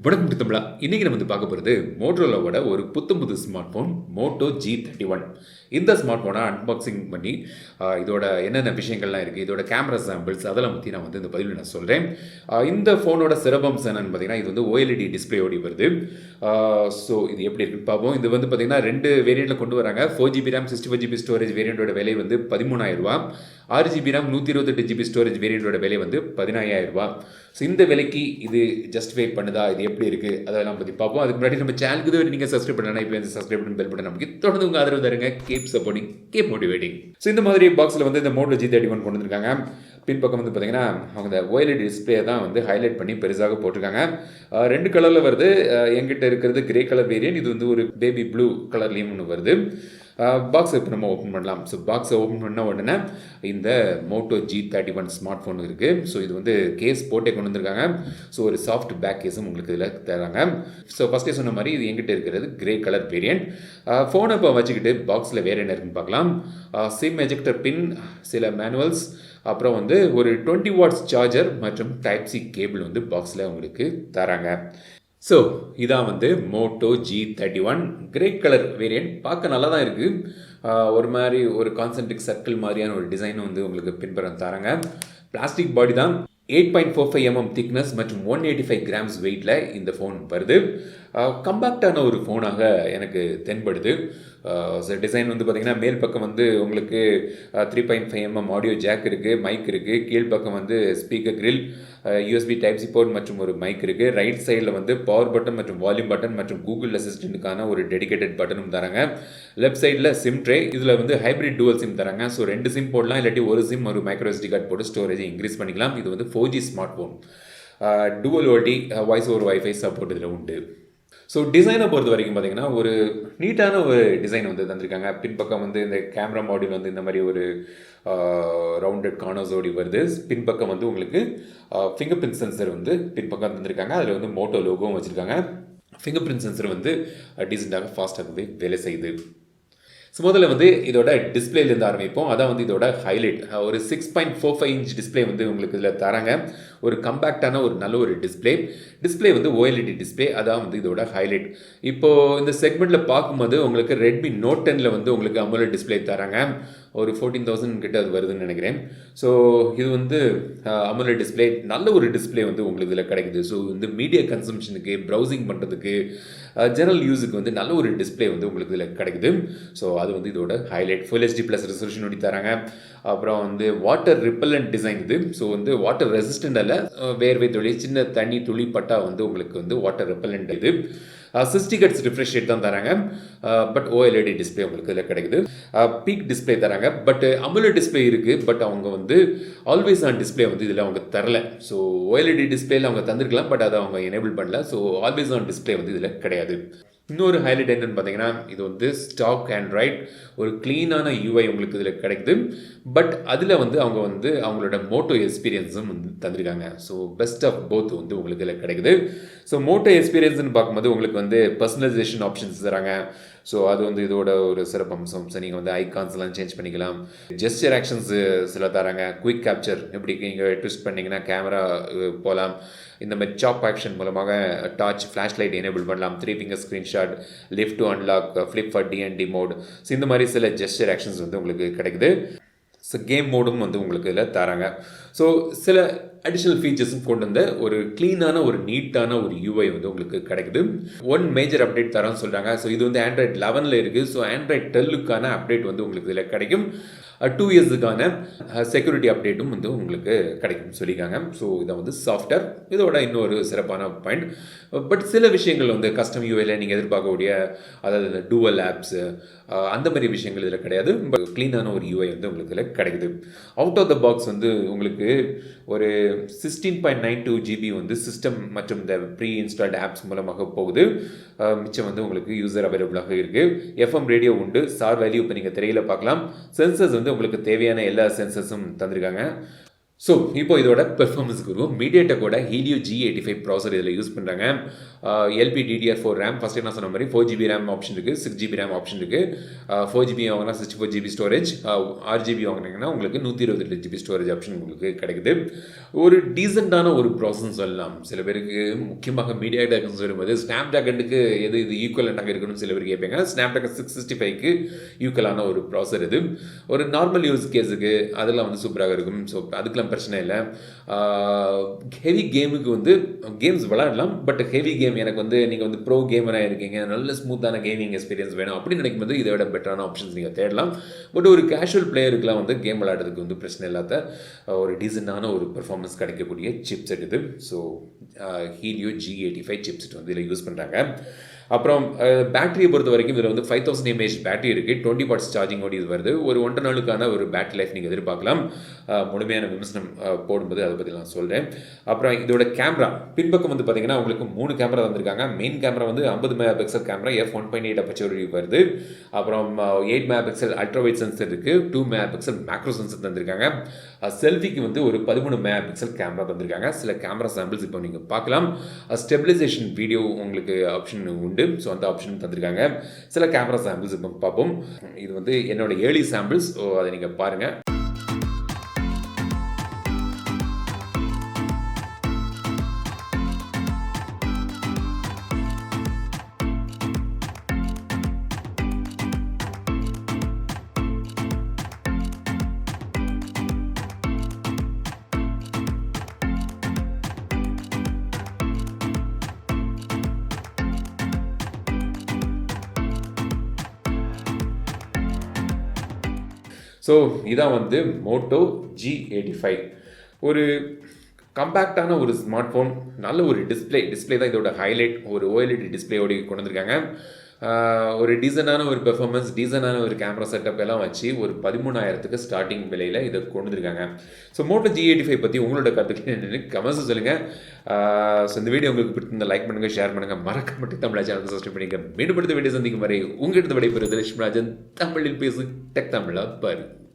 வணக்கம் தமிழா. இன்றைக்கி நம்ம பார்க்க போகிறது மோட்டோரோலாவோட ஒரு புது ஸ்மார்ட் ஃபோன் மோட்டோ G31. இந்த ஸ்மார்ட் ஃபோனை அன்பாக்சிங் பண்ணி இதோட என்னென்ன விஷயங்கள்லாம் இருக்குது, இதோட கேமரா சாம்பிள்ஸ் அதெல்லாம் பற்றி நான் இந்த பதிவில் நான் சொல்கிறேன். இந்த ஃபோனோட சிறப்பம்சம் என்னென்னு பார்த்தீங்கன்னா, இது OLED டிஸ்பிளே ஓடி வருது. ஸோ இது எப்படி இருக்குன்னு பார்ப்போம். இது பார்த்தீங்கன்னா 2 வேரியண்ட்டில் கொண்டு வராங்க. 4GB RAM 64GB ஸ்டோரேஜ் வேரியண்ட்டோட விலை 13,000 ரூபா. 6GB RAM 128GB ஸ்டோரேஜ் வேரியண்ட்டோட விலை 15,000 ரூபா. ஸோ இந்த விலைக்கு இது ஜஸ்டிஃபை பண்ணுதா, இது எப்படி இருக்குது அதெல்லாம் பற்றி பார்ப்போம். அதுக்கு முன்னாடி நம்ம சேனலுக்கு இதுவரை நீங்கள் சப்ஸ்கிரைப் பண்ணலாம். இப்போ சப்ஸ்கிரைப் பண்ணி பெல் பட்டன் நமக்கு தொடர்ந்து உங்கள் ஆதரவு தருங்க. Keep supporting, keep motivating. So இந்த மாதிரி பாக்ஸில் இந்த Moto G31 கொண்டு வந்திருக்காங்க. பின்பக்கம் பார்த்தீங்கன்னா அவங்க OLED டிஸ்பிளே தான் ஹைலைட் பண்ணி பெருசாக போட்டிருக்காங்க. 2 கலரில் வருது. எங்கிட்ட இருக்கிறது கிரே கலர் வேரியன்ட். இது ஒரு பேபி ப்ளூ கலர்லேயும் ஒன்று வருது. பாக்ஸை இப்போ நம்ம ஓப்பன் பண்ணலாம். ஸோ பாக்ஸை ஓப்பன் பண்ண உடனே இந்த Moto G31 ஸ்மார்ட் ஃபோன் இருக்குது. ஸோ இது கேஸ் போட்டே கொண்டு வந்திருக்காங்க. ஸோ ஒரு சாஃப்ட் பேக் கேஸும் உங்களுக்கு இதில் தராங்க. ஸோ ஃபஸ்ட்டே சொன்ன மாதிரி இது எங்கிட்ட இருக்கிறது கிரே கலர் வேரியன்ட். ஃபோனை இப்போ வச்சுக்கிட்டு பாக்ஸில் வேறு என்ன இருக்குன்னு பார்க்கலாம். சிம் எஜெக்டர் பின், சில மேனுவல்ஸ், அப்புறம் ஒரு 20 வாட்ஸ் சார்ஜர் மற்றும் டைப்-C கேபிள் பாக்ஸில் உங்களுக்கு தராங்க. ஸோ இதான் Moto G31 grey colour variant. பார்க்க நல்லா தான் இருக்குது. ஒரு மாதிரி ஒரு கான்சென்ட்ரிக் சர்க்கிள் மாதிரியான ஒரு டிசைன் உங்களுக்கு பின்புறம் தராங்க. பிளாஸ்டிக் பாடி தான். 8.45 mm திக்னஸ் மற்றும் 185 கிராம்ஸ் வெயிட்டில் இந்த ஃபோன் வருது. கம்பேக்டான ஒரு ஃபோனாக எனக்கு தென்படுது. டிசைன் பார்த்தீங்கன்னா மேல் பக்கம் உங்களுக்கு 3.5 mm ஆடியோ ஜாக் இருக்குது, மைக் இருக்குது. கீழ்ப்பக்கம் ஸ்பீக்கர் கிரில், USB டைப்-C போர்ட் மற்றும் ஒரு மைக் இருக்குது. ரைட் சைடில் பவர் பட்டன் மற்றும் வால்யூம் பட்டன் மற்றும் கூகுள் அசிஸ்டண்ட்டுக்கான ஒரு டெடிகேட்டட் பட்டனும் தராங்க. லெஃப்ட் சைடில் சிம் ட்ரே. இதில் ஹைப்ரிட் டூவல் சிம் தராங்க. ஸோ 2 சிம் போடலாம், இல்லாட்டி ஒரு சிம் ஒரு மைக்ரோ SD கார்டு போட்டு ஸ்டோரேஜை இன்க்ரீஸ் பண்ணிக்கலாம். இது 4G ஸ்மார்ட் ஃபோன். டூவல் ஓடி வாய்ஸ் ஓவர் வைஃபை சப்போர்ட் இதில் உண்டு. ஸோ டிசைனை பொறுத்த வரைக்கும் பார்த்தீங்கன்னா ஒரு நீட்டான ஒரு டிசைன் தந்திருக்காங்க. பின்பக்கம் இந்த கேமரா மாடியூல் இந்த மாதிரி ஒரு ரவுண்டட் கார்னர்ஸோடி வருது. பின்பக்கம் உங்களுக்கு ஃபிங்கர் பிரிண்ட் சென்சர் பின்பக்கம் தந்திருக்காங்க. அதில் மோட்டோ லோகோவும் வச்சுருக்காங்க. ஃபிங்கர் பிரிண்ட் சென்சர் டீசெண்டாக ஃபாஸ்ட்டாகவே வேலை செய்யுது. ஸோ முதல்ல இதோட டிஸ்பிளேலேருந்து ஆரம்பிப்போம். அதான் இதோட ஹைலைட். ஒரு 6.45 இன்ச் டிஸ்பிளே உங்களுக்கு இதில் தராங்க. ஒரு கம்பேக்டான ஒரு நல்ல ஒரு டிஸ்பிளே OLED டிஸ்பிளே. அதான் இதோட ஹைலைட். இப்போது இந்த செக்மெண்ட்டில் பார்க்கும்போது உங்களுக்கு ரெட்மி நோட் 10ல் உங்களுக்கு AMOLED டிஸ்பிளே தராங்க. ஒரு 14,000 கிட்ட அது வருதுன்னு நினைக்கிறேன். ஸோ இது AMOLED டிஸ்பிளே நல்ல ஒரு டிஸ்பிளே உங்களுக்கு இதில் கிடைக்குது. ஸோ மீடியா கன்சம்ஷனுக்கு, ப்ரௌசிங் பண்ணுறதுக்கு, ஜெனரல் யூஸுக்கு நல்ல ஒரு டிஸ்பிளே உங்களுக்கு இதில் கிடைக்குது. ஸோ அது இதோட ஹைலைட். Full HD+ ரெசல்யூஷன் ஓடி தராங்க. அப்புறம் வாட்டர் ரிப்பல்லண்ட் டிசைன் இது. ஸோ வாட்டர் ரெசிஸ்டன்ட் அல்ல, வேர்வை துளி, சின்ன தண்ணி துளி பட்டா உங்களுக்கு வாட்டர் ரிப்பல்லண்ட் இது. 60 Hz ரிஃப்ரெஷ் ரேட் தான் தராங்க. பட் OLED டிஸ்பிளே உங்களுக்கு இதில் கிடைக்குது. பீக் டிஸ்பிளே தராங்க. பட் AMOLED டிஸ்பிளே இருக்குது. பட் அவங்க ஆல்வேஸ் ஆன் டிஸ்பிளே இதில் அவங்க தரல. ஸோ OLED டிஸ்பிளேல அவங்க தந்திருக்கலாம், பட் அதை அவங்க எனேபிள் பண்ணல. ஸோ ஆல்வேஸ் ஆன் டிஸ்பிளே இதில் கிடையாது. இன்னொரு ஹைலைட் என்னென்னு பார்த்தீங்கன்னா, இது ஸ்டாக் ஆண்ட்ராய்ட் ஒரு க்ளீனான UI உங்களுக்கு இதில் கிடைக்குது. பட் அதில் அவங்க அவங்களோட மோட்டோ எக்ஸ்பீரியன்ஸும் தந்திருக்காங்க. ஸோ பெஸ்ட் ஆஃப் போத் உங்களுக்கு இதில் கிடைக்குது. ஸோ மோட்டோ எக்ஸ்பீரியன்ஸ்னு பார்க்கும்போது உங்களுக்கு பர்சனலைசேஷன் ஆப்ஷன்ஸ் தராங்க. ஸோ அது இதோட ஒரு சிறப்பம்சம். ஸோ நீங்கள் ஐகான்ஸ்லாம் சேஞ்ச் பண்ணிக்கலாம். ஜெஸ்டர் ஆக்ஷன்ஸ் சில தராங்க. குயிக் கேப்சர், எப்படி நீங்கள் ட்விஸ்ட் பண்ணிங்கன்னா கேமரா போகலாம். இந்த மாதிரி சாப் ஆக்ஷன் மூலமாக டார்ச், ஃப்ளாஷ் லைட் எனேபிள் பண்ணலாம். 3 finger screenshot, lift to unlock, flip for DND mode. So இந்த மாதிரி சில ஜெஸ்டர் ஆக்ஷன்ஸ் உங்களுக்கு கிடைக்குது. ஸோ கேம் மோடும் உங்களுக்கு இதில் தராங்க. ஸோ சில அடிஷ்னல் ஃபீச்சர்ஸும் கொண்டு வந்த ஒரு க்ளீனான ஒரு நீட்டான ஒரு UI உங்களுக்கு கிடைக்குது. 1 மேஜர் அப்டேட் தரான்னு சொல்கிறாங்க. ஸோ இது Android 11ல் இருக்குது. ஸோ Android 12க்கான அப்டேட் உங்களுக்கு இதில் கிடைக்கும். 2 இயர்ஸுக்கான செக்யூரிட்டி அப்டேட்டும் உங்களுக்கு கிடைக்கும் சொல்லியிருக்காங்க. ஸோ இதை சாஃப்ட்வேர் இதோட இன்னொரு சிறப்பான பாயிண்ட். பட் சில விஷயங்கள் கஸ்டம் UIயில் நீங்கள் எதிர்பார்க்கக்கூடிய, அதாவது டூவல் ஆப்ஸு அந்த மாதிரி விஷயங்கள் இதில் கிடையாது. பட் க்ளீனான ஒரு UI உங்களுக்கு இதில் கிடைக்குது. அவுட் ஆஃப் த பாக்ஸ் உங்களுக்கு ஒரு 16.92 GB சிஸ்டம் மற்றும் இந்த ப்ரீ இன்ஸ்டால்டு ஆப்ஸ் மூலமாக போகுது. மிச்சம் உங்களுக்கு யூசர் அவைலபிளாக இருக்குது. FM ரேடியோ உண்டு. சார் வேல்யூ இப்போ நீங்கள் திரையில் பார்க்கலாம். சென்சர்ஸ் உங்களுக்கு தேவையான எல்லா சென்சர்ஸும் தந்திருக்காங்க. ஸோ இப்போ இதோட பெர்ஃபார்மன்ஸுக்கு வருவோம். மீடியாடெக்கோட ஹீலியோ G85 ப்ராசர் இதில் யூஸ் பண்ணுறாங்க. LPDDR4 ரேம், ஃபஸ்ட்டு நான் சொன்ன மாதிரி 4GB ரேம் ஆப்ஷன் இருக்குது, 6GB ரேம் ஆப்ஷன் இருக்குது. 4GB வாங்கினா 64GB ஸ்டோரேஜ், 6GB வாங்கினீங்கன்னா உங்களுக்கு 128GB ஸ்டோரேஜ் ஆப்ஷன் உங்களுக்கு கிடைக்குது. ஒரு டீசெண்டான ஒரு ப்ராசஸ் சொல்லலாம். சில பேருக்கு முக்கியமாக மீடியாடெக்னு சொல்லும்போது ஸ்னாப்ட்ராகனுக்கு எது இது ஈக்குவலண்டாக இருக்கணும்னு சில பேர் கேட்பாங்க. ஸ்னாப்ட்ராகன் 665க்கு ஈக்குவலான ஒரு ப்ராசர் இது. ஒரு நார்மல் யூஸ் கேஸுக்கு அதெல்லாம் வந்து சூப்பராக இருக்கும். ஸோ அதுக்கெல்லாம் பிரச்சனை இல்லை. ஹெவி கேமுக்கு வந்து கேம்ஸ் விளையாடலாம், பட் ஹெவி கேம் எனக்கு வந்து நீங்கள் வந்து ப்ரோ கேமராக இருக்கீங்க, நல்ல ஸ்மூத்தான கேமிங் எக்ஸ்பீரியன்ஸ் வேணும் அப்படின்னு நினைக்கும்போது இதை விட பெட்டரான ஆப்ஷன்ஸ் நீங்கள் தேடலாம். பட் ஒரு கேஷுவல் பிளேயருக்குலாம் வந்து கேம் விளையாடுறதுக்கு வந்து பிரச்சனை இல்லாத ஒரு டீசெண்டான ஒரு பெர்ஃபார்மன்ஸ் கிடைக்கக்கூடிய சிப் செட் இது. So helio G85 chip set வந்து இதில் யூஸ் பண்ணுறாங்க. அப்புறம் பேட்டரியை பொறுத்த வரைக்கும் இதில் வந்து 5000 mAh பேட்டரி இருக்குது. 20 வாட்ஸ் சார்ஜிங்கோடு இது வருது. ஒரு 1.5 நாளுக்கான ஒரு பேட்டரி லைஃப் நீங்கள் எதிர்பார்க்கலாம். முழுமையான விமர்சனம் போடும்போது அதை பற்றி நான் சொல்கிறேன். அப்புறம் இதோட கேமரா பின்பக்கம் வந்து பார்த்தீங்கன்னா உங்களுக்கு 3 கேமரா தந்திருக்காங்க. மெயின் கேமரா வந்து 50 மெகாபிக்சல் கேமரா, f1.8 அப்பச்சர் வருது. அப்புறம் 8 மெகாபிக்சல் அல்ட்ராவைட் சென்சர் இருக்குது, 2 மெகாபிக்சல் மேக்ரோ சென்சர் தந்திருக்காங்க. செல்ஃபிக்கு வந்து ஒரு 13 மெகாபிக்சல் கேமரா தந்திருக்காங்க. சில கேமரா சாம்பிள்ஸ் இப்போ நீங்கள் பார்க்கலாம். ஸ்டெபிலைசேஷன் வீடியோ உங்களுக்கு ஆப்ஷன் உண்டு. ஸோ அந்த ஆப்ஷன் தந்திருக்காங்க. சில கேமரா சாம்பிள்ஸ் இப்போ பார்ப்போம். இது வந்து என்னோட ஏர்லி சாம்பிள்ஸ். ஸோ அதை நீங்கள் பாருங்கள். ஸோ இதான் வந்து மோட்டோ G85. ஒரு கம்பேக்டான ஒரு ஸ்மார்ட் ஃபோன், நல்ல ஒரு டிஸ்பிளே தான் இதோட ஹைலைட். ஒரு OLED டிஸ்பிளேயோடு கொண்டு வந்திருக்காங்க. ஒரு டீசெண்டான ஒரு பெர்ஃபார்மன்ஸ், டீசெண்டான ஒரு கேமரா செட்டப் எல்லாம் வச்சு ஒரு 13,000க்கு ஸ்டார்டிங் விலையில் இதை கொண்டு வந்திருக்காங்க. ஸோ மோட்டோ G85 பற்றி உங்களோட கருத்துக்கள் என்னென்னு கமெண்ட்ஸ் சொல்லுங்கள். ஸோ இந்த வீடியோ உங்களுக்கு பிடிச்சிருந்தா லைக் பண்ணுங்கள், ஷேர் பண்ணுங்கள், மறக்காம தமிழ் சேனல் சப்ஸ்கிரைப் பண்ணிக்க. மீண்டும் அடுத்த வீடியோ சந்திக்கும் வரை உங்கள் எடுத்து விடைபெறுவது லட்சுமிராஜன். தமிழில் பேசு டெக் தமிழா பாரு.